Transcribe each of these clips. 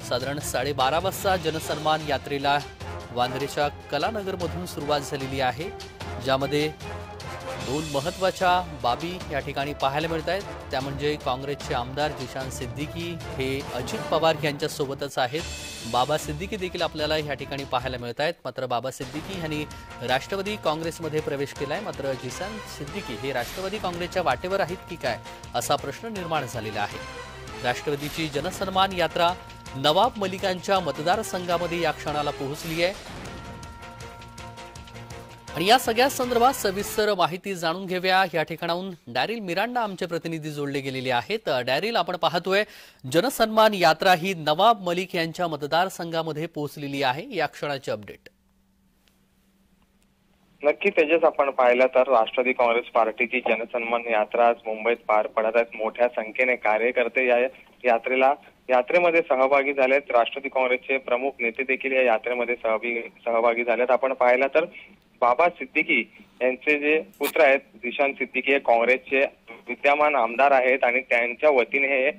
साधारण 12:30 वाजता जनसन्मान यात्रेला वांद्रेच्या कलानगरमधून सुरुवात झालेली आहे, ज्यामध्ये दोन महत्त्वाच्या बाबी या ठिकाणी पाहायला मिळत आहेत। त्या म्हणजे काँग्रेसचे आमदार जिशान सिद्दीकी हे अजित पवार यांच्या सोबतच आहेत। बाबा सिद्दीकी देखील आपल्याला या ठिकाणी पाहायला मिळत आहेत। मात्र बाबा सिद्दीकी यांनी राष्ट्रवादी काँग्रेसमध्ये प्रवेश केलाय, मात्र जिशान सिद्दीकी हे राष्ट्रवादी काँग्रेसच्या वाटेवर आहेत की काय असा प्रश्न निर्माण झालेला आहे। राष्ट्रवादीची जनसन्मान यात्रा नवाब मलिकांच्या मतदारसंघामध्ये या क्षणाला पोहोचली आहे आणि या सगळ्या संदर्भात सविस्तर माहिती जाणून घेऊया। या ठिकाणाहून डॅरिल मिरांडा आमचे प्रतिनिधी जोडले गेलेले आहेत। डॅरिल, आपण पाहतोय जनसन्मान यात्रा ही नवाब मलिक यांच्या मतदारसंघामध्ये पोहोचलेली आहे, या क्षणाची अपडेट। नक्की तेजस, आपण पाहिलं तर राष्ट्रवादी काँग्रेस पार्टीची जनसन्मान यात्रा आज मुंबईत पार पडत आहे। मोठ्या संख्येने कार्यकर्ते या यात्रेमध्ये सहभागी झालेत। राष्ट्रवादी काँग्रेसचे प्रमुख नेते देखील या यात्रेमध्ये सहभागी झालेत। आपण पाहिलं तर बाबा सिद्दीकी यांचे जे पुत्र आहेत जिशान सिद्दीकी हे काँग्रेसचे विद्यमान आमदार आहेत आणि त्यांच्या वतीने हे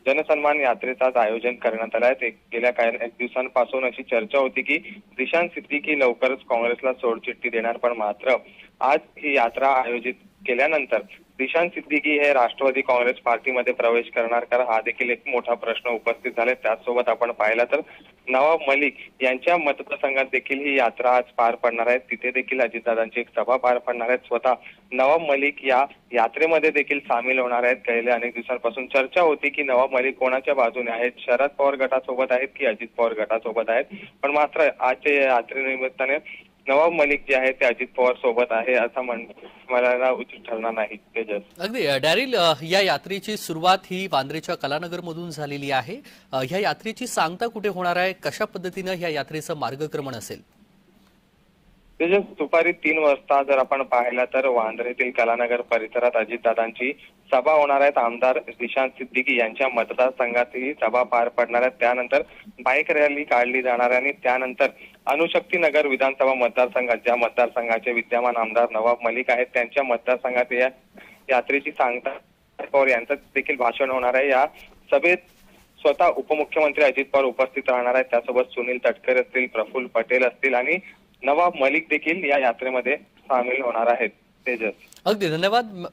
जनसन्मान यात्रेचं आयोजन करण्यात आलं आहे। गेल्या काही दिवसांपासून अशी चर्चा होती की जिशान सिद्दीकी लवकरच काँग्रेसला सोडचिठ्ठी देणार, पण मात्र आज ही यात्रा आयोजित केल्यानंतर जिशान सिद्दीकी हे राष्ट्रवादी काँग्रेस पार्टीमध्ये प्रवेश करणार का, हा देखील एक मोठा प्रश्न उपस्थित झाला। त्याचसोबत आपण पाहिलं तर नवाब मलिक यांच्या मतदारसंघात देखील ही यात्रा आज पार पडणार आहे। तिथे देखील अजितदादांची एक सभा पार पडणार आहे। स्वतः नवाब मलिक या यात्रेमध्ये देखील सामील होणार आहेत। गेल्या अनेक दिवसांपासून चर्चा होती की नवाब मलिक कोणाच्या बाजूने आहेत, शरद पवार गटासोबत आहेत की अजित पवार गटासोबत आहेत, पण मात्र आजच्या यात्रेनिमित्ताने नवाब मलिक जे आहे ते अजित पवार सोबत आहे असं म्हणायला उचित ठरणार नाही। तेजस, अगदी डॅरिल, या यात्रेची सुरुवात ही वांद्रेच्या कलानगर मधून झालेली आहे। या यात्रेची सांगता कुठे होणार आहे, कशा पद्धतीने या यात्रेचं मार्गक्रमण असेल? तेजस, दुपारी 3 वाजता जर आपण पाहिलं तर वांद्रेतील कलानगर परिसरात अजितदादांची सभा होणार आहेत। आमदार जिशान सिद्दीकी यांच्या मतदारसंघात ही सभा पार पडणार आहे। त्यानंतर बाईक रॅली काढली जाणार आहे आणि त्यानंतर अणुशक्तीनगर विधानसभा मतदारसंघात ज्या मतदारसंघाचे विद्यमान आमदार नवाब मलिक आहेत त्यांच्या मतदारसंघात या यात्रेची सांगता पवार यांचं देखील भाषण होणार आहे। या सभेत स्वतः उपमुख्यमंत्री अजित पवार उपस्थित राहणार आहेत। त्यासोबत सुनील तटकरे असतील, प्रफुल्ल पटेल असतील आणि नवाब मलिक देखील या यात्रेमध्ये सामील होणार आहेत। तेजस, अगदी धन्यवाद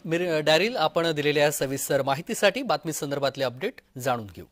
डॅरिल, आपण दिलेल्या सविस्तर माहितीसाठी। बातमी संदर्भातले अपडेट जाणून घेऊ।